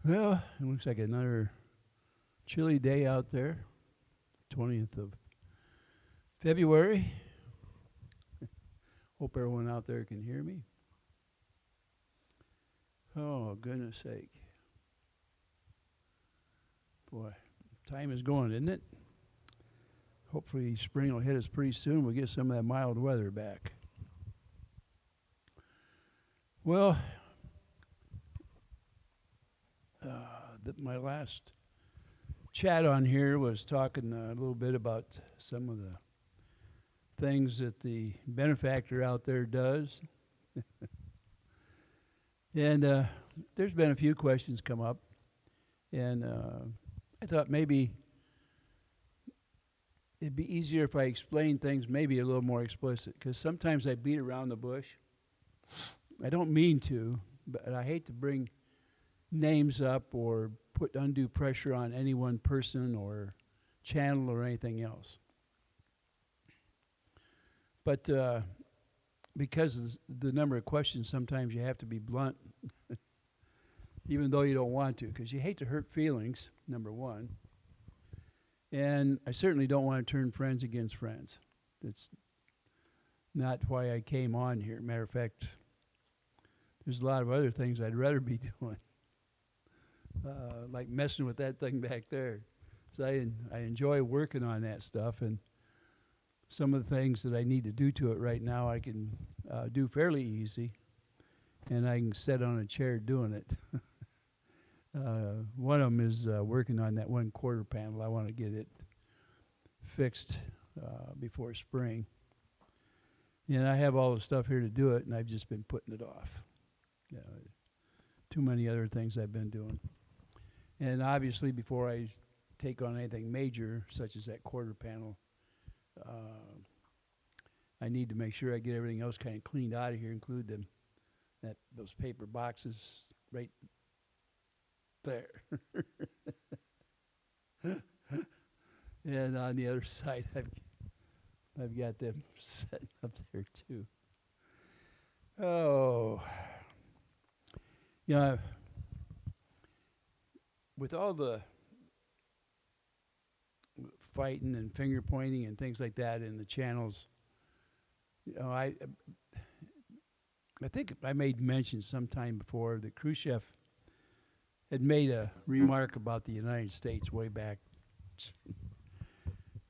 Well, it looks like another chilly day out there. 20th of February. Hope everyone out there can hear me. Oh, goodness sake. Boy, time is going, isn't it? Hopefully, spring will hit us pretty soon. We'll get some of that mild weather back. Well, my last chat on here was talking a little bit about some of the things that the benefactor out there does. And there's been a few questions come up. And I thought maybe it'd be easier if I explained things maybe a little more explicit, because sometimes I beat around the bush. I don't mean to, but I hate to bring names up or put undue pressure on any one person or channel or anything else. But because of the number of questions, sometimes you have to be blunt, even though you don't want to, because you hate to hurt feelings, number one. And I certainly don't want to turn friends against friends. That's not why I came on here. Matter of fact, there's a lot of other things I'd rather be doing, like messing with that thing back there. So I enjoy working on that stuff, and some of the things that I need to do to it right now I can do fairly easy, and I can sit on a chair doing it. One of them is working on that one quarter panel. I want to get it fixed before spring. And I have all the stuff here to do it, and I've just been putting it off. Too many other things I've been doing. And obviously, before I take on anything major, such as that quarter panel, I need to make sure I get everything else kind of cleaned out of here, include those paper boxes right there. And on the other side, I've got them set up there too. Oh, with all the fighting and finger pointing and things like that in the channels, I think I made mention sometime before that Khrushchev had made a remark about the United States way back.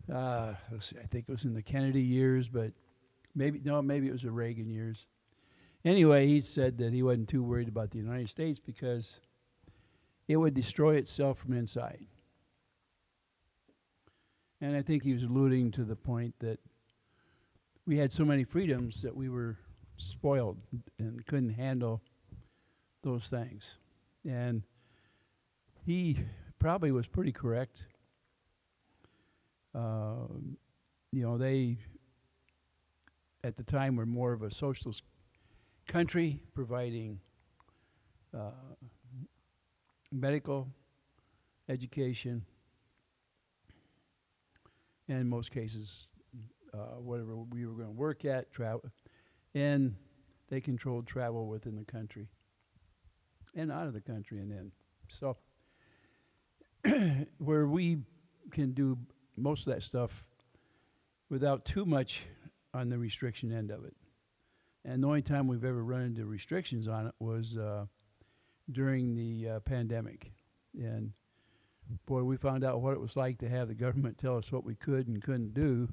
Let's see, I think it was in the Kennedy years, but maybe it was the Reagan years. Anyway, he said that he wasn't too worried about the United States because it would destroy itself from inside. And I think he was alluding to the point that we had so many freedoms that we were spoiled and couldn't handle those things. And he probably was pretty correct. They at the time were more of a socialist country, providing medical education, and in most cases, whatever we were going to work at, travel, and they controlled travel within the country and out of the country and in. So where we can do most of that stuff without too much on the restriction end of it. And the only time we've ever run into restrictions on it was during the pandemic. And boy, we found out what it was like to have the government tell us what we could and couldn't do.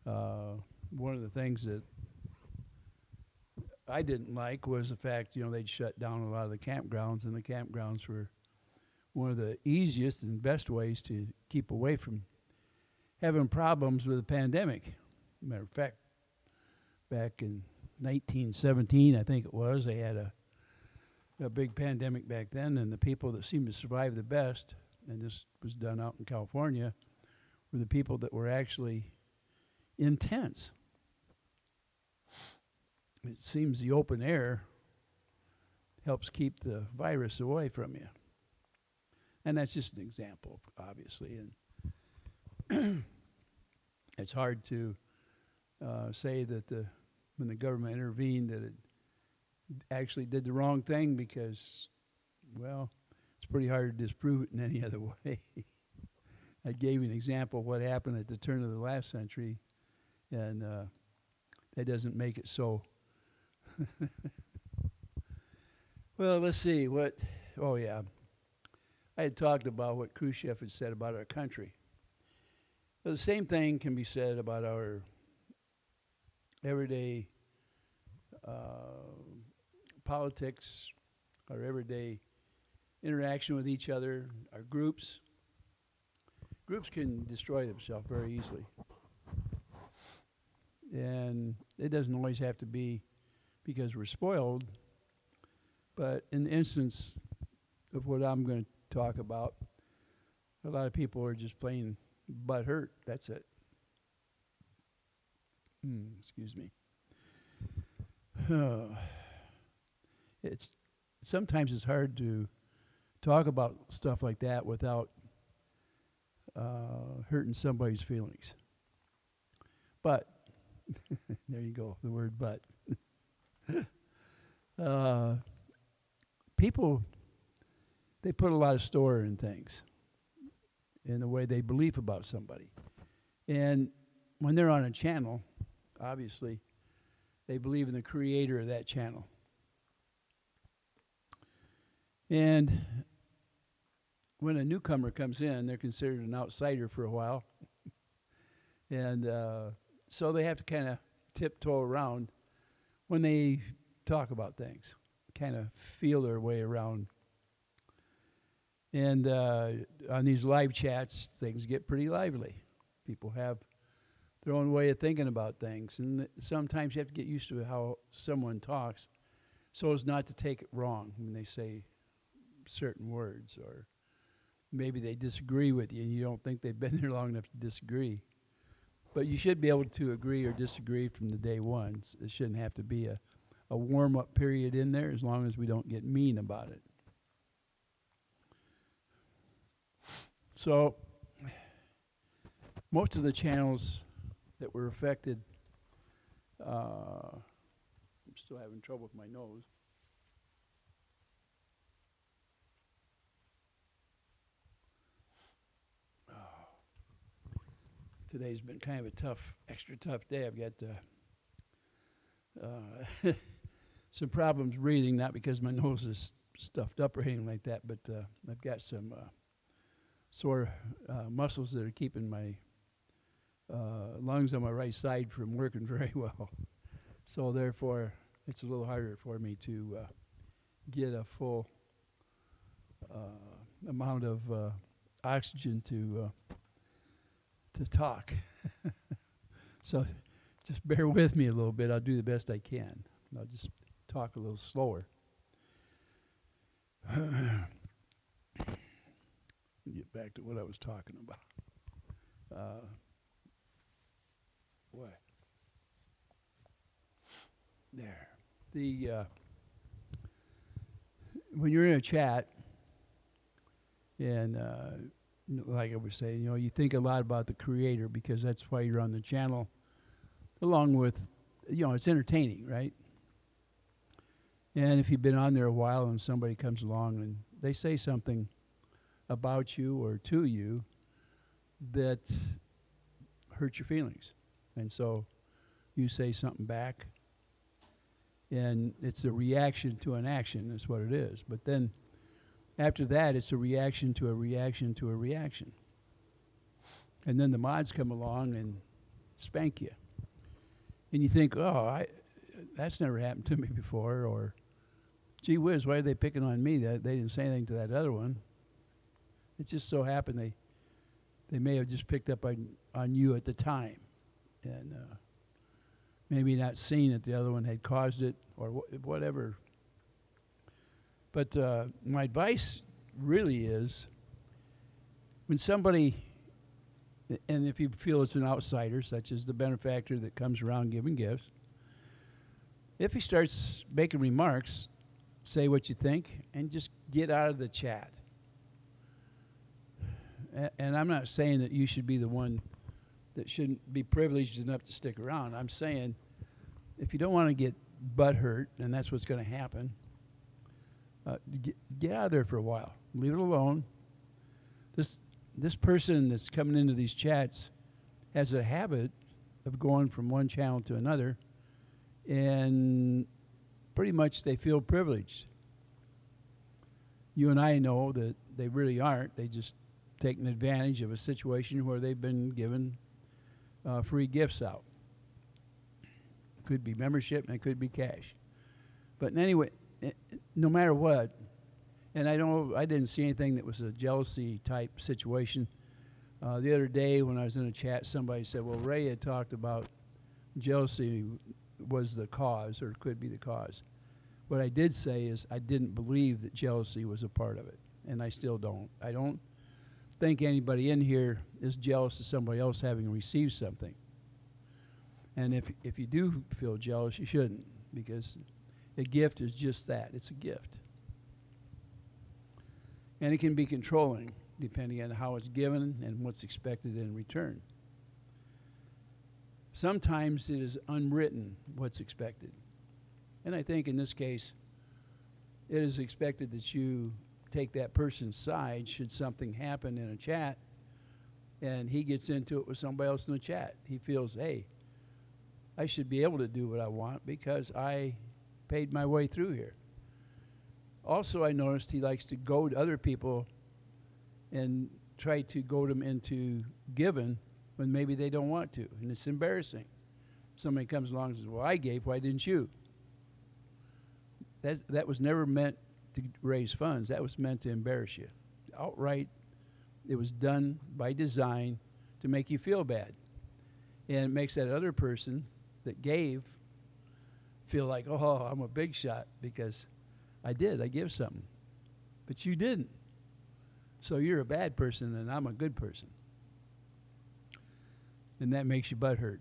One of the things that I didn't like was the fact, they'd shut down a lot of the campgrounds, and the campgrounds were one of the easiest and best ways to keep away from having problems with the pandemic. Matter of fact, back in 1917, I think it was, they had a big pandemic back then, and the people that seemed to survive the best, and this was done out in California, were the people that were actually in tents. It seems the open air helps keep the virus away from you. And that's just an example, obviously. And it's hard to say that when the government intervened that it actually did the wrong thing because, well, it's it's pretty hard to disprove it in any other way. I gave you an example of what happened at the turn of the last century, and that doesn't make it so. Well, let's see what. Oh yeah, I had talked about what Khrushchev had said about our country. Well, the same thing can be said about our everyday politics, our everyday interaction with each other, our groups. Groups can destroy themselves very easily. And it doesn't always have to be because we're spoiled, but in the instance of what I'm going to talk about, a lot of people are just plain butthurt. That's it. Excuse me. It's sometimes it's hard to talk about stuff like that without hurting somebody's feelings. But there you go, the word "but." People, they put a lot of store in things, in the way they believe about somebody, and when they're on a channel, obviously, they believe in the creator of that channel. And when a newcomer comes in, they're considered an outsider for a while. And so they have to kind of tiptoe around when they talk about things, kind of feel their way around. And on these live chats, things get pretty lively. People have their own way of thinking about things. And sometimes you have to get used to how someone talks so as not to take it wrong when they say certain words, or maybe they disagree with you and you don't think they've been there long enough to disagree. But you should be able to agree or disagree from the day one. It shouldn't have to be a warm-up period in there, as long as we don't get mean about it. So most of the channels that were affected, I'm still having trouble with my nose. Today's been kind of a extra tough day. I've got some problems breathing, not because my nose is stuffed up or anything like that, but I've got some sore muscles that are keeping my lungs on my right side from working very well. So therefore, it's a little harder for me to get a full amount of oxygen to talk. So just bear with me a little bit. I'll do the best I can. I'll just talk a little slower. Get back to what I was talking about. What? There. When you're in a chat, and like I was saying, you think a lot about the creator, because that's why you're on the channel, along with, it's entertaining, right? And if you've been on there a while and somebody comes along and they say something about you or to you that hurts your feelings, and so you say something back, and it's a reaction to an action, is what it is. But then after that, it's a reaction to a reaction to a reaction. And then the mods come along and spank you. And you think, that's never happened to me before, or gee whiz, why are they picking on me? They didn't say anything to that other one. It just so happened they may have just picked up on you at the time, and maybe not seen that the other one had caused it, or whatever. But my advice really is, when somebody, and if you feel it's an outsider, such as the benefactor that comes around giving gifts, if he starts making remarks, say what you think, and just get out of the chat. And I'm not saying that you should be the one that shouldn't be privileged enough to stick around. I'm saying, if you don't want to get butt hurt, and that's what's going to happen, get out of there for a while. Leave it alone. This person that's coming into these chats has a habit of going from one channel to another, and pretty much they feel privileged. You and I know that they really aren't. They just taking advantage of a situation where they've been given free gifts out. Could be membership and it could be cash. But anyway, no matter what, and I didn't see anything that was a jealousy type situation. The other day when I was in a chat, somebody said, well, Ray had talked about jealousy was the cause, or could be the cause. What I did say is I didn't believe that jealousy was a part of it, and I still don't. I don't think anybody in here is jealous of somebody else having received something. And if you do feel jealous, you shouldn't, because a gift is just that. It's a gift. And it can be controlling, depending on how it's given and what's expected in return. Sometimes it is unwritten what's expected. And I think in this case, it is expected that you take that person's side should something happen in a chat and he gets into it with somebody else in the chat. He feels, hey, I should be able to do what I want because I paid my way through here. Also, I noticed he likes to goad other people and try to goad them into giving when maybe they don't want to, and it's embarrassing. Somebody comes along and says, well, I gave, why didn't you? That was never meant to raise funds. That was meant to embarrass you. Outright, it was done by design to make you feel bad. And it makes that other person that gave feel like, oh, I'm a big shot because I give something. But you didn't. So you're a bad person and I'm a good person. And that makes you butthurt.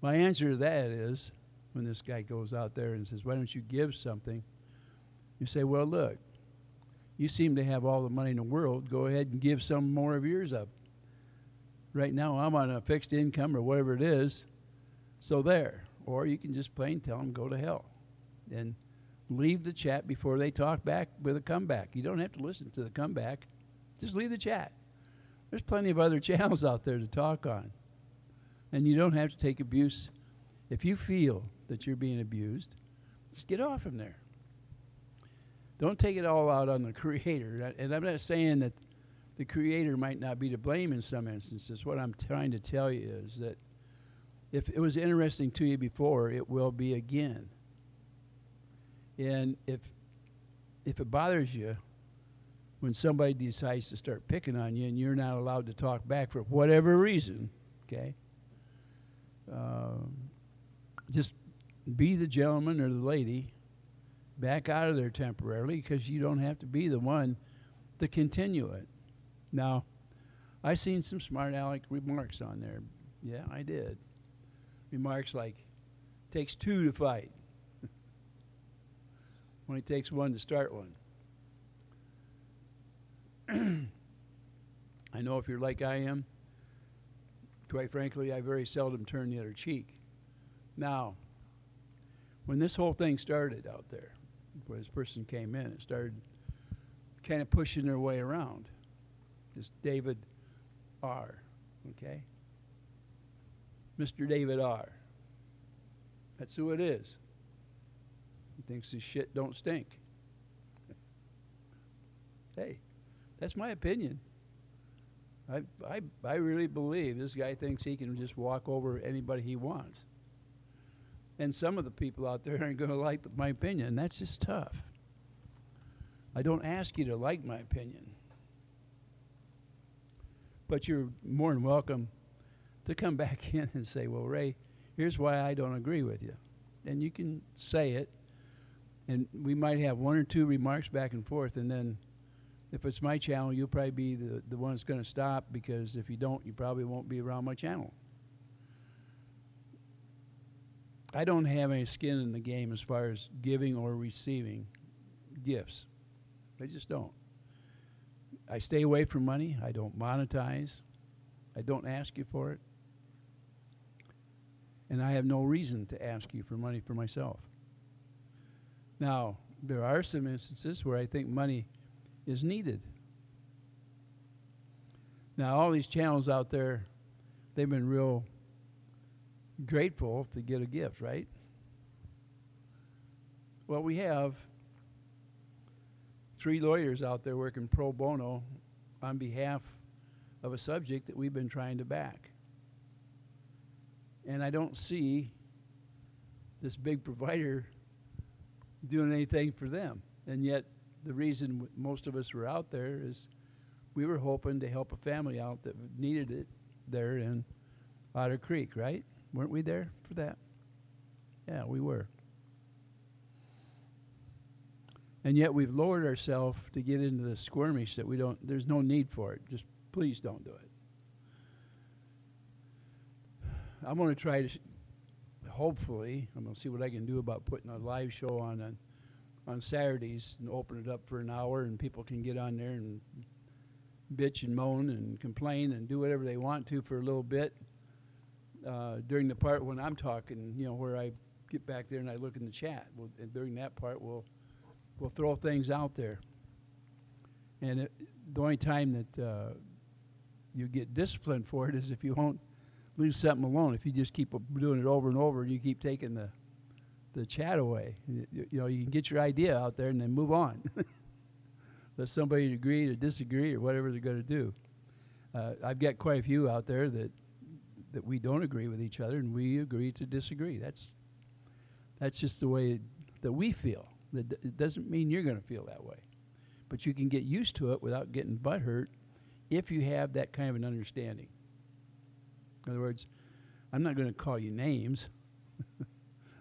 My answer to that is, when this guy goes out there and says, why don't you give something? You say, well, look, you seem to have all the money in the world. Go ahead and give some more of yours up. Right now I'm on a fixed income or whatever it is, so there. Or you can just plain tell them, go to hell. And leave the chat before they talk back with a comeback. You don't have to listen to the comeback. Just leave the chat. There's plenty of other channels out there to talk on. And you don't have to take abuse. If you feel that you're being abused, just get off from there. Don't take it all out on the creator. And I'm not saying that the creator might not be to blame in some instances. What I'm trying to tell you is that if it was interesting to you before, it will be again. And if it bothers you when somebody decides to start picking on you and you're not allowed to talk back for whatever reason, okay, just be the gentleman or the lady, back out of there temporarily, because you don't have to be the one to continue it. Now, I seen some smart aleck remarks on there. Yeah, I did. Remarks like, takes two to fight. Only takes one to start one. I know if you're like I am, quite frankly, I very seldom turn the other cheek. Now, when this whole thing started out there, where this person came in, it started kind of pushing their way around. This David R., okay? Mr. David R. That's who it is. He thinks his shit don't stink. Hey, that's my opinion. I really believe this guy thinks he can just walk over anybody he wants. And some of the people out there aren't going to like my opinion, and that's just tough. I don't ask you to like my opinion. But you're more than welcome to come back in and say, well, Ray, here's why I don't agree with you. And you can say it, and we might have one or two remarks back and forth, and then if it's my channel, you'll probably be the one that's going to stop, because if you don't, you probably won't be around my channel. I don't have any skin in the game as far as giving or receiving gifts. I just don't. I stay away from money. I don't monetize. I don't ask you for it. And I have no reason to ask you for money for myself. Now, there are some instances where I think money is needed. Now, all these channels out there, they've been real grateful to get a gift, right? Well, we have 3 lawyers out there working pro bono on behalf of a subject that we've been trying to back. And I don't see this big provider doing anything for them. And yet, the reason most of us were out there is we were hoping to help a family out that needed it there in Otter Creek, right? Weren't we there for that? Yeah, we were. And yet we've lowered ourselves to get into the skirmish that there's no need for it. Just please don't do it. I'm going to try to, hopefully, I'm going to see what I can do about putting a live show on Saturdays and open it up for an hour, and people can get on there and bitch and moan and complain and do whatever they want to for a little bit during the part when I'm talking, where I get back there and I look in the chat. And during that part, we'll throw things out there. And the only time that you get disciplined for it is if you won't leave something alone. If you just keep doing it over and over and you keep taking the chat away, you can get your idea out there and then move on. Let somebody agree or disagree or whatever they're going to do. I've got quite a few out there that we don't agree with each other, and we agree to disagree. That's just the way that we feel. It doesn't mean you're going to feel that way. But you can get used to it without getting butthurt if you have that kind of an understanding. In other words, I'm not going to call you names.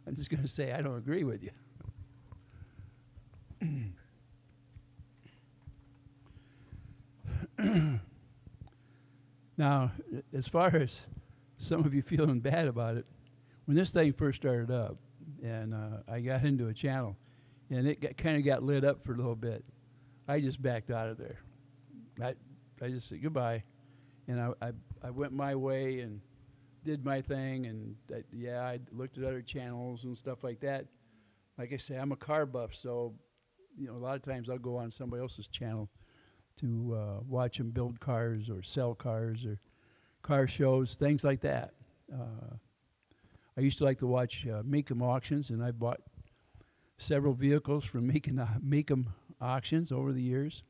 I'm just going to say I don't agree with you. Now, as far as some of you feeling bad about it, when this thing first started up, and I got into a channel, and it kind of got lit up for a little bit, I just backed out of there. I just said goodbye, and I went my way and did my thing, and I looked at other channels and stuff like that. Like I say, I'm a car buff, so a lot of times I'll go on somebody else's channel to watch them build cars or sell cars or car shows, things like that. I used to like to watch Meekum auctions, and I bought several vehicles from Meekum auctions over the years.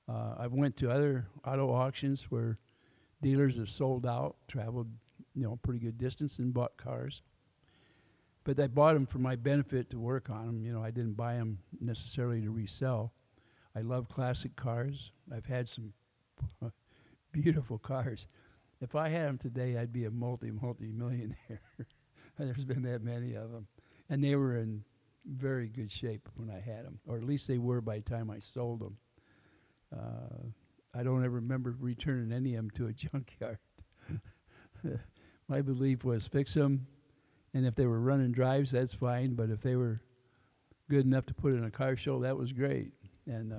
I've went to other auto auctions where dealers have sold out, traveled pretty good distance and bought cars. But I bought them for my benefit to work on them. I didn't buy them necessarily to resell. I love classic cars. I've had some beautiful cars. If I had them today, I'd be a multi-millionaire. There's been that many of them. And they were in very good shape when I had them, or at least they were by the time I sold them. I don't ever remember returning any of them to a junkyard. My belief was fix them, and if they were running drives, that's fine, but if they were good enough to put in a car show, that was great. And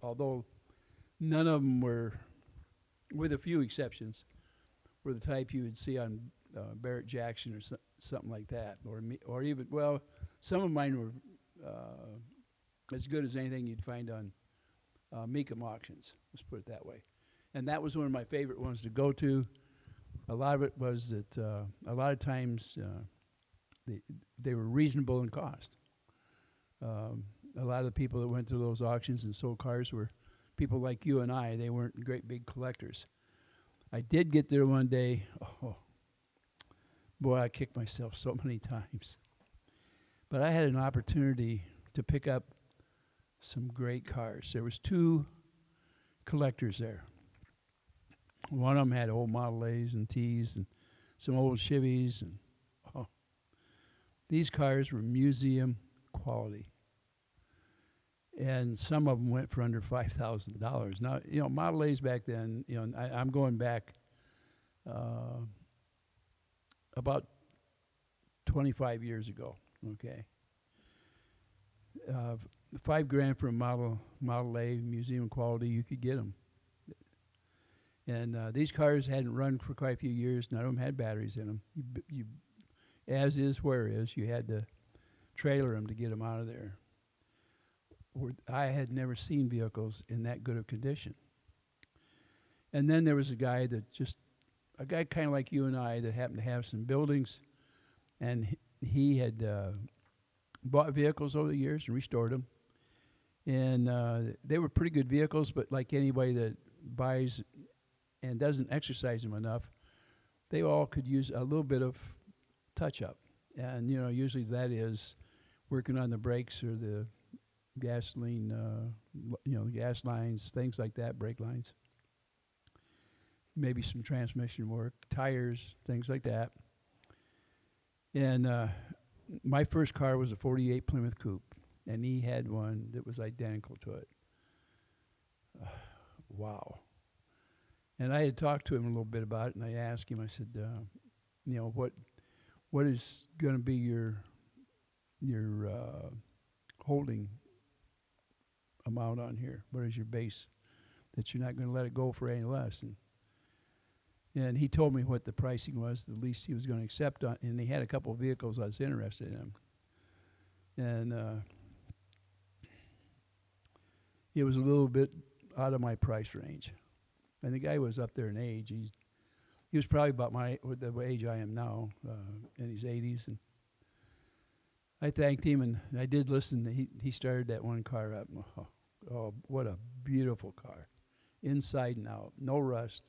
although none of them were, with a few exceptions, were the type you would see on Barrett Jackson or something like that, or even, well, some of mine were as good as anything you'd find on Meekum auctions, let's put it that way. And that was one of my favorite ones to go to. A lot of it was that a lot of times they were reasonable in cost. A lot of the people that went to those auctions and sold cars were people like you and I. They weren't great big collectors. I did get there one day. Oh, boy, I kicked myself so many times. But I had an opportunity to pick up some great cars. There was 2 collectors there. One of them had old Model A's and T's and some old Chevys. And these cars were museum quality. And some of them went for under $5,000. Now, Model A's back then, I'm going back about 25 years ago, okay? $5,000 for a Model A, museum quality, you could get them. And these cars hadn't run for quite a few years. None of them had batteries in them. You as is, where is, you had to trailer them to get them out of there. I had never seen vehicles in that good of condition. And then there was a guy kind of like you and I that happened to have some buildings, and he had bought vehicles over the years and restored them. And they were pretty good vehicles, but like anybody that buys and doesn't exercise them enough, they all could use a little bit of touch up. And, usually that is working on the brakes or the gasoline, the gas lines, things like that, brake lines. Maybe some transmission work, tires, things like that. And my first car was a 48 Plymouth Coupe, and he had one that was identical to it. Wow. And I had talked to him a little bit about it, and I asked him, I said, what is going to be your holding amount on here? What is your base that you're not going to let it go for any less? And he told me what the pricing was, the least he was going to accept on, and he had a couple of vehicles I was interested in. And it was a little bit out of my price range. And the guy was up there in age. He was probably about the age I am now, in his 80s. And I thanked him, and I did listen. He started that one car up. Oh, what a beautiful car. Inside and out. No rust.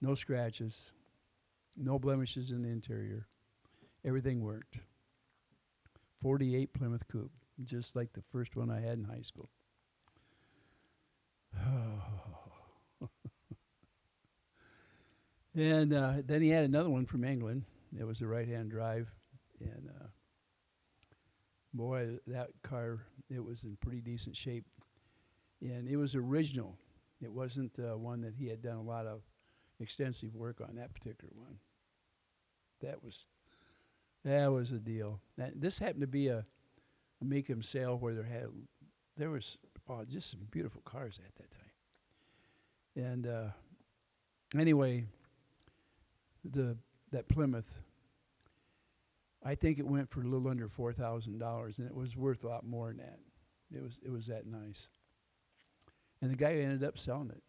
No scratches. No blemishes in the interior. Everything worked. 48 Plymouth Coupe, just like the first one I had in high school. And then he had another one from England. It was a right-hand drive. And boy, that car, it was in pretty decent shape. And it was original. It wasn't one that he had done a lot of extensive work on, that particular one. That was a deal. This happened to be a make 'em sale where there was just some beautiful cars at that time. And anyway, that Plymouth, I think it went for a little under $4,000, and it was worth a lot more than that. It was that nice. And the guy ended up selling it.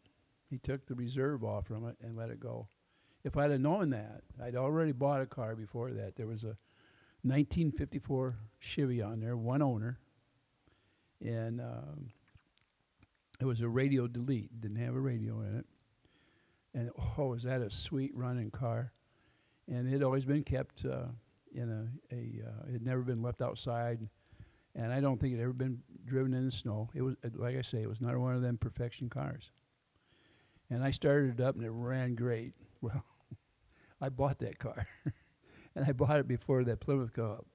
He took the reserve off from it and let it go. If I'd have known that, I'd already bought a car before that. There was a 1954 Chevy on there, one owner, and it was a radio delete. Didn't have a radio in it. And was that a sweet running car? And it had always been kept it had never been left outside, and I don't think it had ever been driven in the snow. It was, like I say, it was not one of them perfection cars. And I started it up, and it ran great. Well, I bought that car, and I bought it before that Plymouth came up.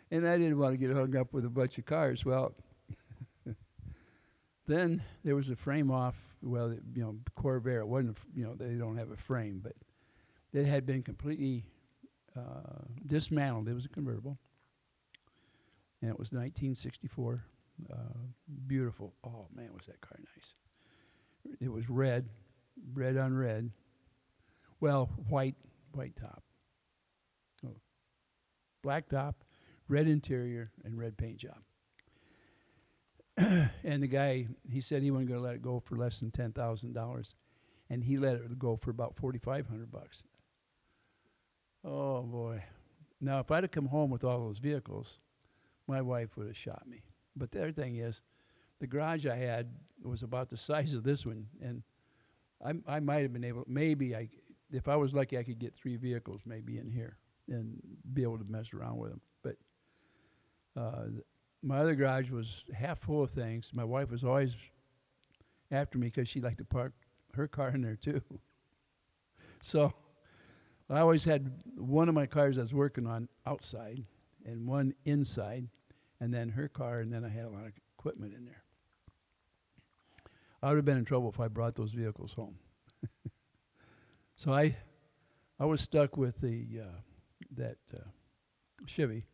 And I didn't want to get hung up with a bunch of cars. Well, then there was a frame off. Well, Corvair. It wasn't. They don't have a frame, but it had been completely dismantled. It was a convertible, and it was 1964. Beautiful. Oh man, was that car nice? It was red on red. Well, white top. Oh, black top, red interior, and red paint job. And the guy, he said he wasn't going to let it go for less than $10,000, and he let it go for about $4,500. Oh boy! Now, if I'd have come home with all those vehicles, my wife would have shot me. But the other thing is, the garage I had was about the size of this one, and I might have been able. If I was lucky, I could get 3 vehicles maybe in here and be able to mess around with them. But my other garage was half full of things. My wife was always after me because she liked to park her car in there too. So I always had one of my cars I was working on outside and one inside, and then her car, and then I had a lot of equipment in there. I would have been in trouble if I brought those vehicles home. So I was stuck with that Chevy.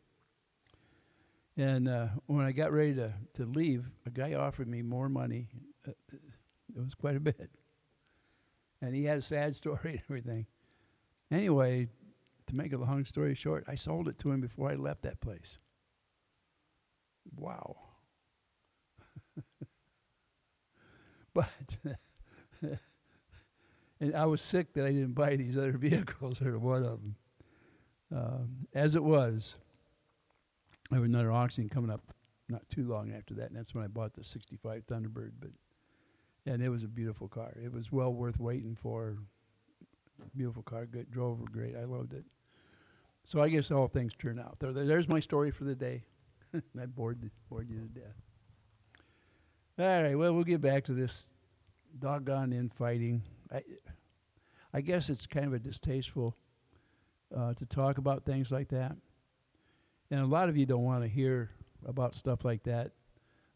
And when I got ready to leave, a guy offered me more money. It was quite a bit. And he had a sad story and everything. Anyway, to make a long story short, I sold it to him before I left that place. Wow. But and I was sick that I didn't buy these other vehicles or one of them. As it was, I have another auction coming up not too long after that, and that's when I bought the '65 Thunderbird. And it was a beautiful car. It was well worth waiting for. Beautiful car, good, drove her great. I loved it. So I guess all things turn out. There's my story for the day. I bored you to death. All right, well, we'll get back to this doggone infighting. I guess it's kind of a distasteful to talk about things like that. And a lot of you don't want to hear about stuff like that,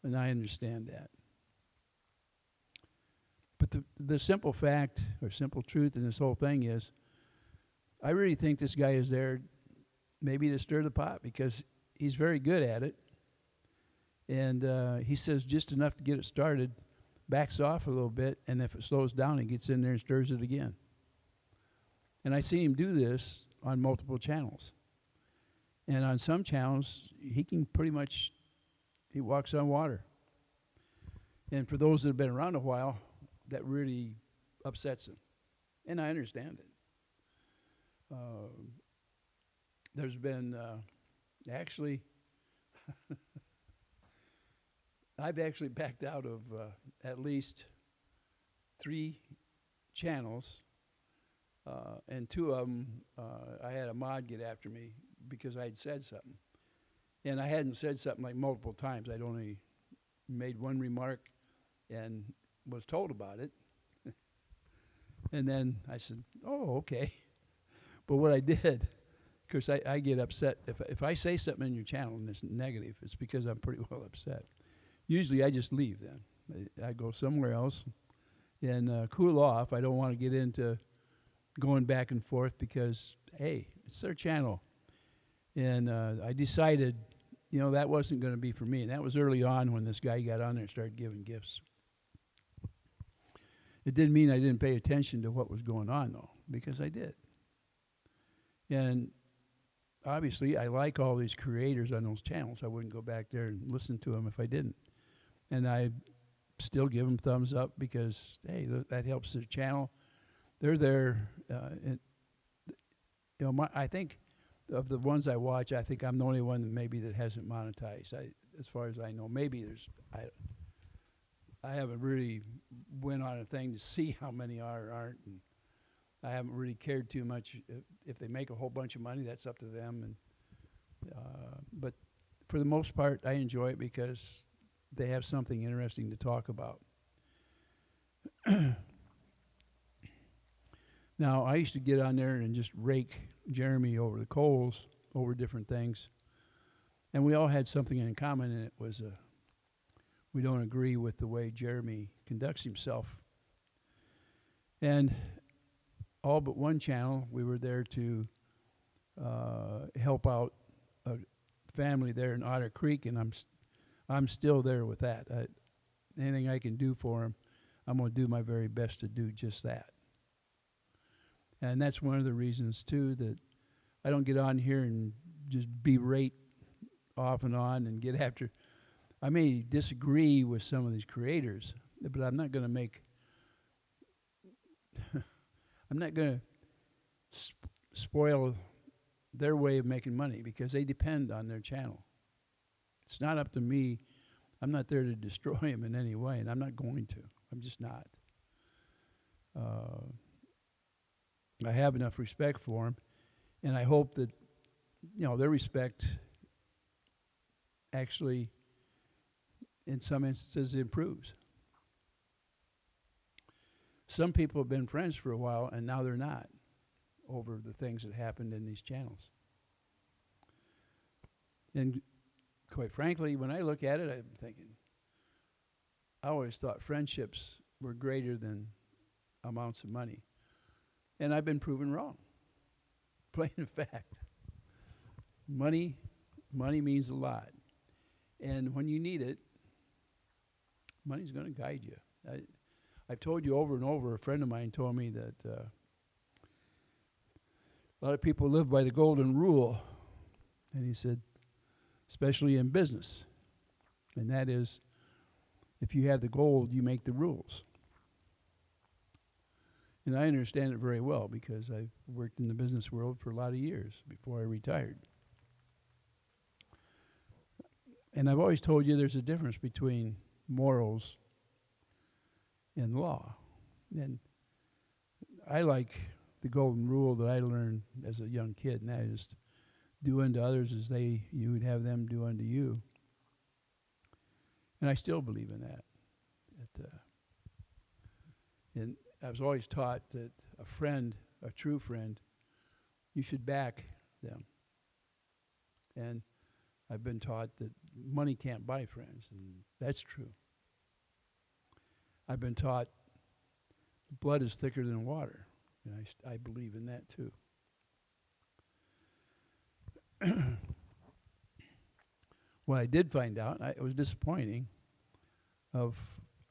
and I understand that. But the simple fact or simple truth in this whole thing is I really think this guy is there maybe to stir the pot because he's very good at it. And he says just enough to get it started, backs off a little bit, and if it slows down, he gets in there and stirs it again. And I see him do this on multiple channels. And on some channels, he can pretty much, he walks on water. And for those that have been around a while, that really upsets him. And I understand it. There's been, actually, I've actually backed out of at least 3 channels, and 2 of them, I had a mod get after me because I had said something. And I hadn't said something like multiple times. I'd only made one remark and was told about it. And then I said, oh, okay. But what I did, because I get upset. If I say something in your channel and it's negative, it's because I'm pretty well upset. Usually I just leave then. I go somewhere else and cool off. I don't want to get into going back and forth because, hey, it's their channel. And I decided, that wasn't going to be for me. And that was early on when this guy got on there and started giving gifts. It didn't mean I didn't pay attention to what was going on, though, because I did. And obviously, I like all these creators on those channels. I wouldn't go back there and listen to them if I didn't. And I still give them thumbs up because, hey, that helps their channel. They're there. I think of the ones I watch, I think I'm the only one that hasn't monetized. As far as I know, maybe there's. I haven't really went on a thing to see how many are or aren't, and I haven't really cared too much. If they make a whole bunch of money, that's up to them. But for the most part, I enjoy it because they have something interesting to talk about. Now, I used to get on there and just rake Jeremy over the coals over different things, and we all had something in common, and it was we don't agree with the way Jeremy conducts himself. And all but one channel, we were there to help out a family there in Otter Creek, and I'm still there with that. Anything I can do for them, I'm going to do my very best to do just that. And that's one of the reasons, too, that I don't get on here and just berate off and on and get after. I may disagree with some of these creators, but I'm not going to make I'm not going to spoil their way of making money because they depend on their channel. It's not up to me. I'm not there to destroy them in any way, and I'm not going to. I'm just not. I have enough respect for them, and I hope that, their respect actually, in some instances, improves. Some people have been friends for a while, and now they're not, over the things that happened in these channels. And quite frankly, when I look at it, I'm thinking, I always thought friendships were greater than amounts of money. And I've been proven wrong. Plain and fact. Money means a lot. And when you need it, money's going to guide you. I've told you over and over, a friend of mine told me that a lot of people live by the golden rule. And he said, especially in business. And that is, if you have the gold, you make the rules. And I understand it very well because I've worked in the business world for a lot of years before I retired. And I've always told you there's a difference between morals and law. And I like the golden rule that I learned as a young kid, and that is do unto others as you would have them do unto you. And I still believe in that. And I was always taught that a friend, a true friend, you should back them. And I've been taught that money can't buy friends, and that's true. I've been taught blood is thicker than water, and I believe in that too. What I did find out, it was disappointing, of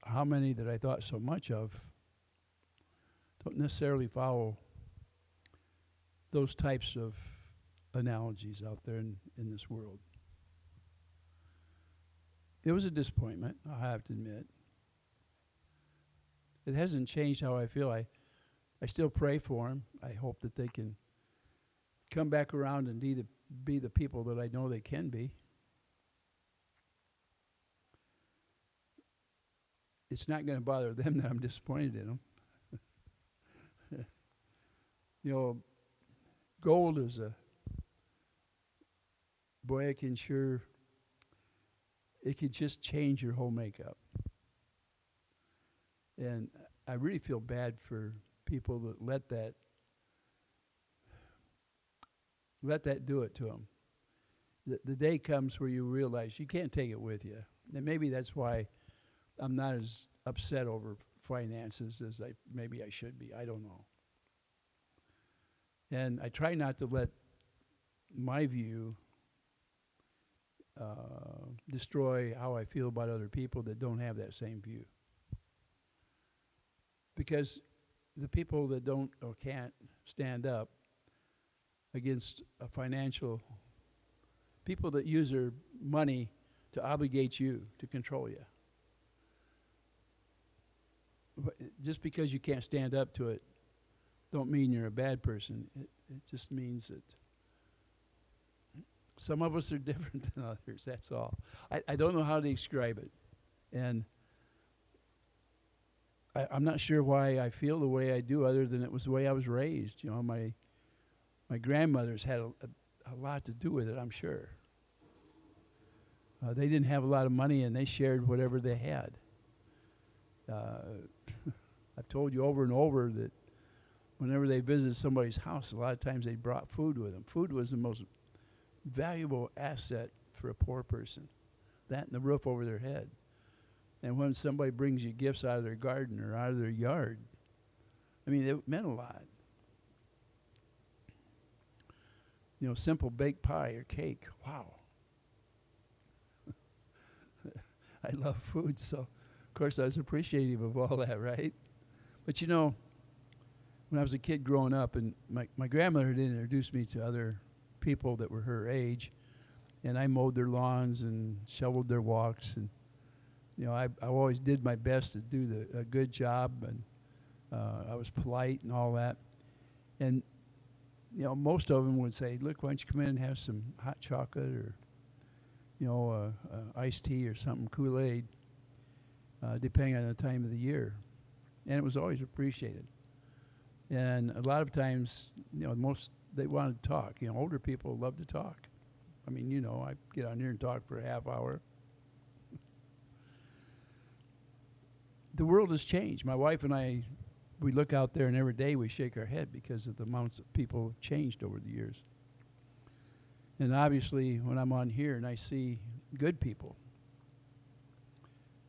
how many that I thought so much of don't necessarily follow those types of analogies out there in this world. It was a disappointment, I have to admit. It hasn't changed how I feel. I still pray for them. I hope that they can come back around and be the people that I know they can be. It's not going to bother them that I'm disappointed in them. You know, gold is boy, it can just change your whole makeup. And I really feel bad for people that let that do it to them. The day comes where you realize you can't take it with you. And maybe that's why I'm not as upset over finances as maybe I should be. I don't know. And I try not to let my view destroy how I feel about other people that don't have that same view. Because the people that don't or can't stand up against a financial, people that use their money to obligate you, to control you. Just because you can't stand up to it, don't mean you're a bad person. It just means that some of us are different than others, that's all. I don't know how to describe it. And I'm not sure why I feel the way I do, other than it was the way I was raised. You know, my grandmothers had a lot to do with it, I'm sure. They didn't have a lot of money, and they shared whatever they had. I've told you over and over that whenever they visited somebody's house, a lot of times they brought food with them. Food was the most valuable asset for a poor person. That and the roof over their head. And when somebody brings you gifts out of their garden or out of their yard, I mean, it meant a lot. You know, simple baked pie or cake, wow. I love food, so of course I was appreciative of all that, right? But you know, when I was a kid growing up, and my grandmother had introduced me to other people that were her age, and I mowed their lawns and shoveled their walks, and you know, I always did my best to do a good job, and I was polite and all that. And you know, most of them would say, "Look, why don't you come in and have some hot chocolate or, you know, iced tea or something, Kool-Aid, depending on the time of the year." And it was always appreciated. And a lot of times, you know, they wanted to talk. You know, older people love to talk. I mean, you know, I get on here and talk for a half hour. The world has changed. My wife and I, we look out there and every day we shake our head because of the amounts of people have changed over the years. And obviously, when I'm on here and I see good people,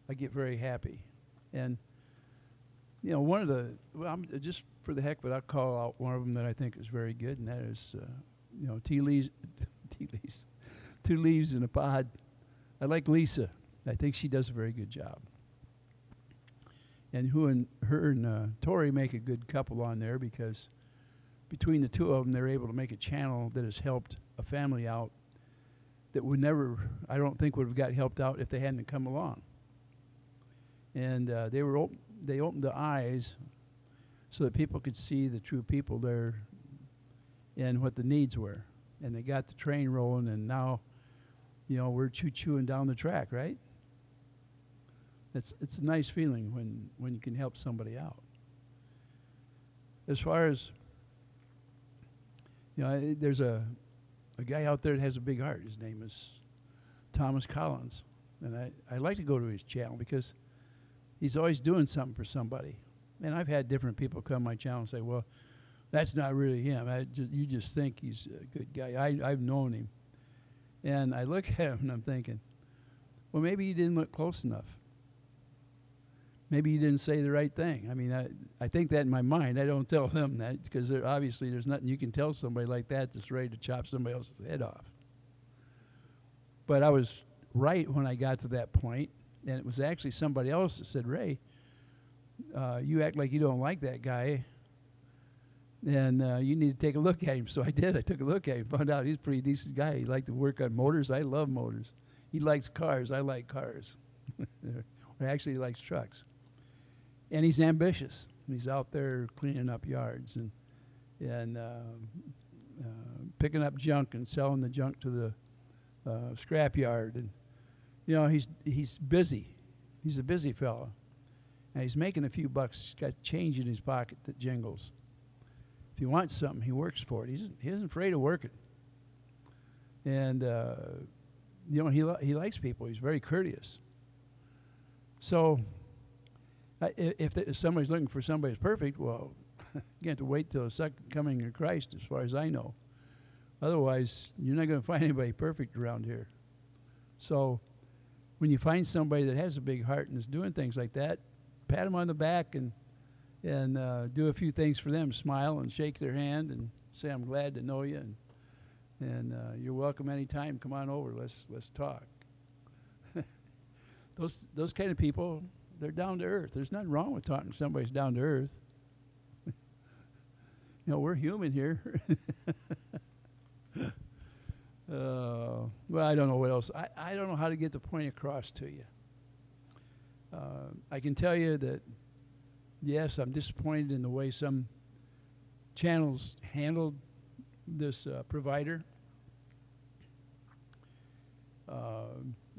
I get very happy. And, you know, just for the heck of it, I'll call out one of them that I think is very good, and that is, you know, two leaves in a pod. I like Lisa. I think she does a very good job. And her and Tori make a good couple on there, because between the two of them, they're able to make a channel that has helped a family out that would never, I don't think, would have got helped out if they hadn't come along. And they opened the eyes so that people could see the true people there and what the needs were. And they got the train rolling, and now, we're chewing down the track, right? It's a nice feeling when you can help somebody out. As far as, there's a guy out there that has a big heart. His name is Thomas Collins. And I like to go to his channel because he's always doing something for somebody. And I've had different people come to my channel and say, well, that's not really him. You just think he's a good guy. I've known him. And I look at him and I'm thinking, well, maybe you didn't look close enough. Maybe you didn't say the right thing. I mean, I think that in my mind. I don't tell them that because obviously there's nothing you can tell somebody like that that's ready to chop somebody else's head off. But I was right when I got to that point, and it was actually somebody else that said, Ray, you act like you don't like that guy, and you need to take a look at him. So I did. I took a look at him, found out he's a pretty decent guy. He liked to work on motors. I love motors. He likes cars. I like cars. Or actually, he likes trucks. And he's ambitious. He's out there cleaning up yards and picking up junk and selling the junk to the scrap yard. And, he's busy. He's a busy fellow. And he's making a few bucks. He's got change in his pocket that jingles. If he wants something, he works for it. He isn't afraid of working. And, he likes people. He's very courteous. So if somebody's looking for somebody who's perfect, well, you have to wait till the second coming of Christ, as far as I know. Otherwise, you're not going to find anybody perfect around here. So when you find somebody that has a big heart and is doing things like that, pat them on the back and do a few things for them. Smile and shake their hand and say, I'm glad to know you, and you're welcome anytime. Come on over. Let's talk. Those kind of people, they're down to earth. There's nothing wrong with talking to somebody who's down to earth. We're human here. Well, I don't know what else. I don't know how to get the point across to you. I can tell you that, yes, I'm disappointed in the way some channels handled this provider.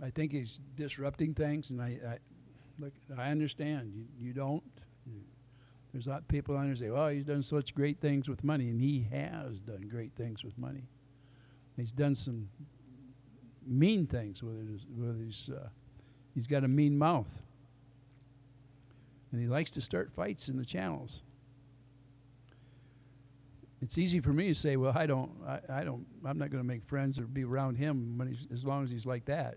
I think he's disrupting things, and I understand. You don't. There's a lot of people on there say, well, he's done such great things with money, and he has done great things with money. He's done some mean things with it. He's got a mean mouth. And he likes to start fights in the channels. It's easy for me to say, well, I'm not going to make friends or be around him as long as he's like that.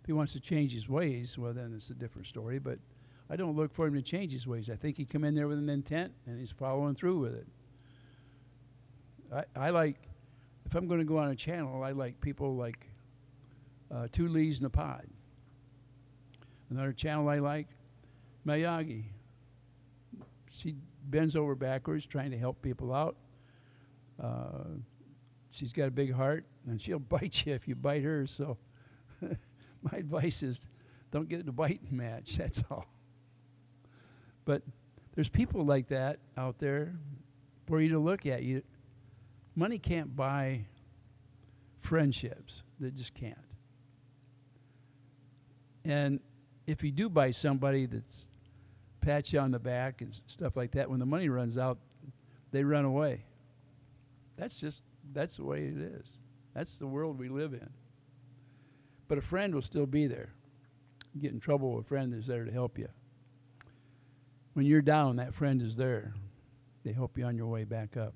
If he wants to change his ways, well, then it's a different story. But I don't look for him to change his ways. I think he come in there with an intent, and he's following through with it. I like, if I'm going to go on a channel, I like people like Two Lees in a Pod. Another channel I like, Miyagi. She bends over backwards trying to help people out. She's got a big heart, and she'll bite you if you bite her. So my advice is don't get in a biting match, that's all. But there's people like that out there for you to look at. Money can't buy friendships. They just can't. And if you do buy somebody that's pats you on the back and stuff like that, when the money runs out, they run away. That's the way it is. That's the world we live in. But a friend will still be there. You get in trouble with a friend that's there to help you. When you're down, that friend is there. They help you on your way back up.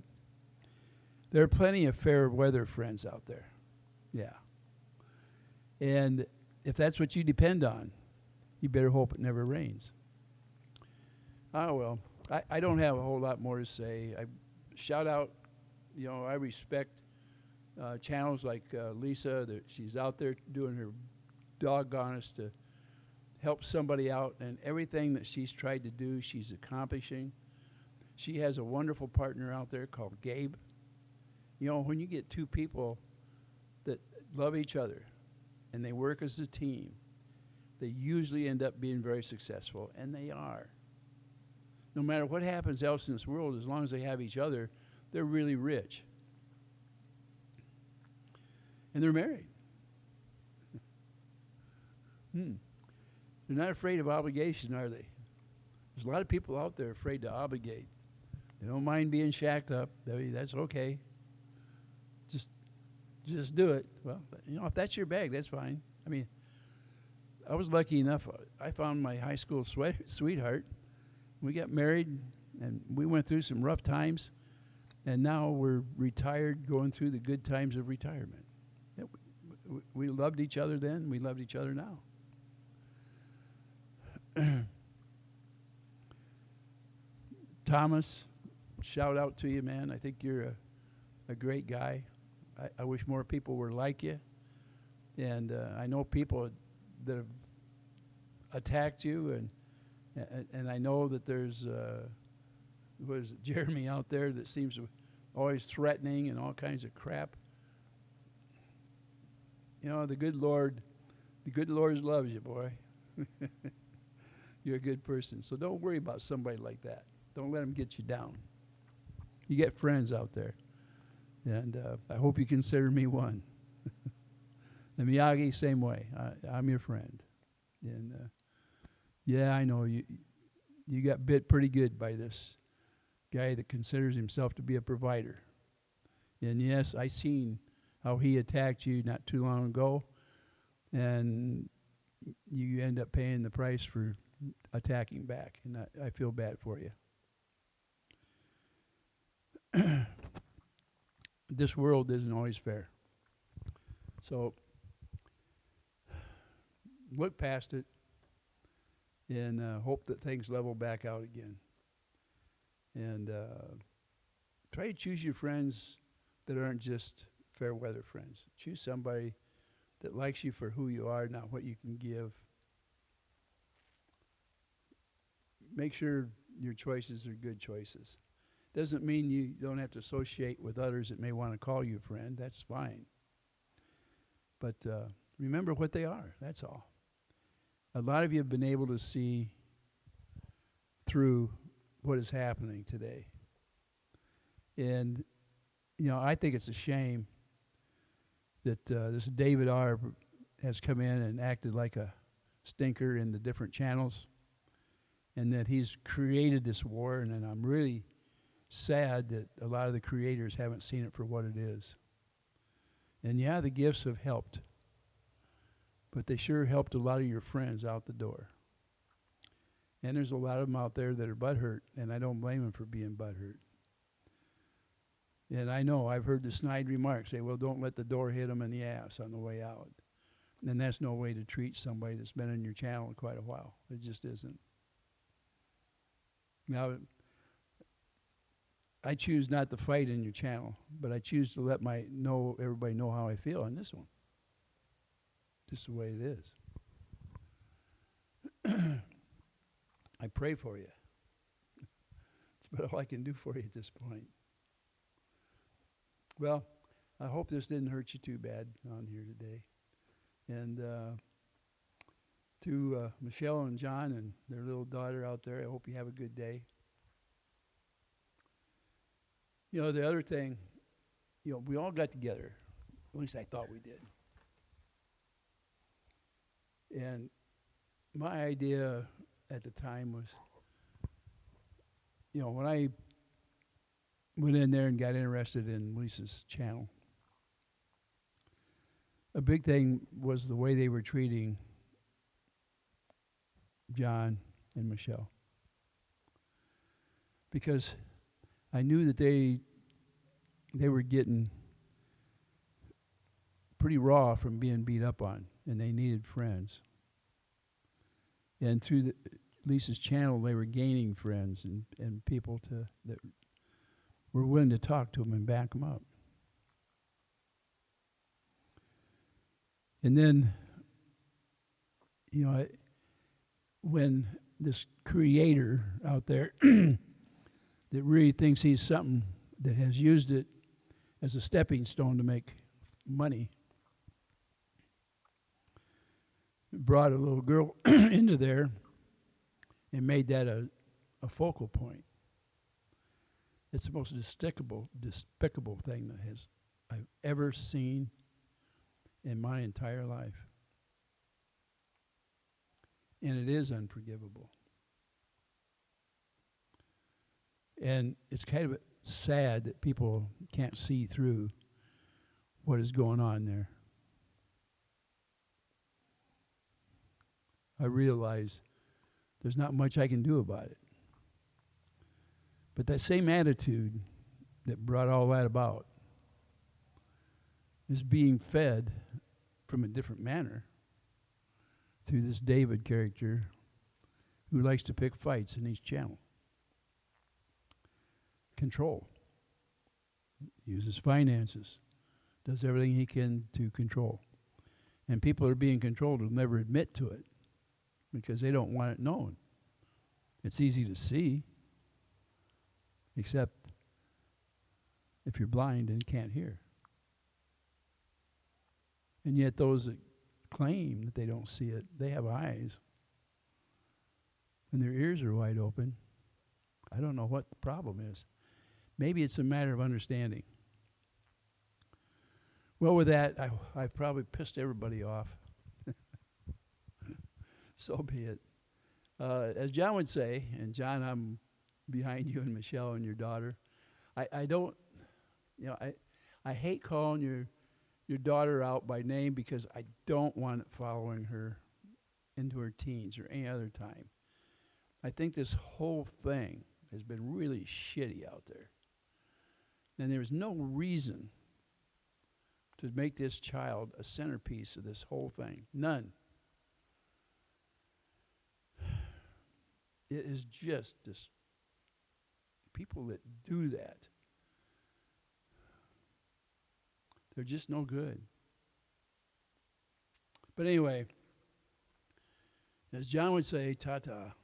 There are plenty of fair weather friends out there. Yeah. And if that's what you depend on, you better hope it never rains. Oh, well, I don't have a whole lot more to say. I shout out, I respect channels like Lisa. She's out there doing her doggonest to help somebody out, and everything that she's tried to do, she's accomplishing. She has a wonderful partner out there called Gabe. When you get two people that love each other and they work as a team, they usually end up being very successful, and they are. no matter what happens else in this world, as long as they have each other, they're really rich. And they're married. They're not afraid of obligation, are they? There's a lot of people out there afraid to obligate. They don't mind being shacked up. That's okay. Just do it. Well, if that's your bag, that's fine. I mean, I was lucky enough. I found my high school sweetheart. We got married, and we went through some rough times, and now we're retired, going through the good times of retirement. We loved each other then. We loved each other now. Thomas, shout out to you, man. I think you're a great guy. I wish more people were like you. And I know people that have attacked you, and I know that there's Jeremy out there that seems to always threatening and all kinds of crap. The good Lord loves you, boy. You're a good person. So don't worry about somebody like that. Don't let them get you down. You get friends out there. And I hope you consider me one. And Miyagi, same way. I'm your friend. And yeah, I know you got bit pretty good by this guy that considers himself to be a provider. And yes, I seen how he attacked you not too long ago, and you end up paying the price for attacking back, and I feel bad for you. This world isn't always fair. So look past it and hope that things level back out again. And try to choose your friends that aren't just fair weather friends. Choose somebody that likes you for who you are, not what you can give. Make sure your choices are good choices. Doesn't mean you don't have to associate with others that may want to call you a friend. That's fine. But remember what they are. That's all. A lot of you have been able to see through what is happening today. And, I think it's a shame that this David R. has come in and acted like a stinker in the different channels, and that he's created this war, and I'm really sad that a lot of the creators haven't seen it for what it is. And yeah, the gifts have helped, but they sure helped a lot of your friends out the door. And there's a lot of them out there that are butthurt, and I don't blame them for being butthurt. And I know I've heard the snide remarks say, well, don't let the door hit them in the ass on the way out. And that's no way to treat somebody that's been in your channel quite a while. It just isn't. Now, I choose not to fight in your channel, but I choose to let everybody know how I feel on this one. Just the way it is. I pray for you. It's about all I can do for you at this point. Well, I hope this didn't hurt you too bad on here today. And to Michelle and John and their little daughter out there, I hope you have a good day. The other thing, we all got together. At least I thought we did. And my idea at the time was, when I went in there and got interested in Lisa's channel, a big thing was the way they were treating John and Michelle. Because I knew that they were getting pretty raw from being beat up on, and they needed friends. And through Lisa's channel, they were gaining friends and people that were willing to talk to them and back them up. And then, when this creator out there that really thinks he's something that has used it as a stepping stone to make money, brought a little girl into there and made that a a focal point. It's the most despicable thing that I've ever seen in my entire life. And it is unforgivable. And it's kind of sad that people can't see through what is going on there. I realize there's not much I can do about it. But that same attitude that brought all that about is being fed from a different manner through this David character who likes to pick fights in each channel. Control. Uses finances. Does everything he can to control. And people are being controlled will never admit to it because they don't want it known. It's easy to see, except if you're blind and can't hear. And yet those that claim that they don't see it, they have eyes. And their ears are wide open. I don't know what the problem is. Maybe it's a matter of understanding. Well, with that, I've probably pissed everybody off. So be it. As John would say, and John, I'm behind you and Michelle and your daughter. I don't, I hate calling your daughter out by name because I don't want it following her into her teens or any other time. I think this whole thing has been really shitty out there. And there's no reason to make this child a centerpiece of this whole thing. None. It is just this people that do that. They're just no good. But anyway, as John would say, ta-ta.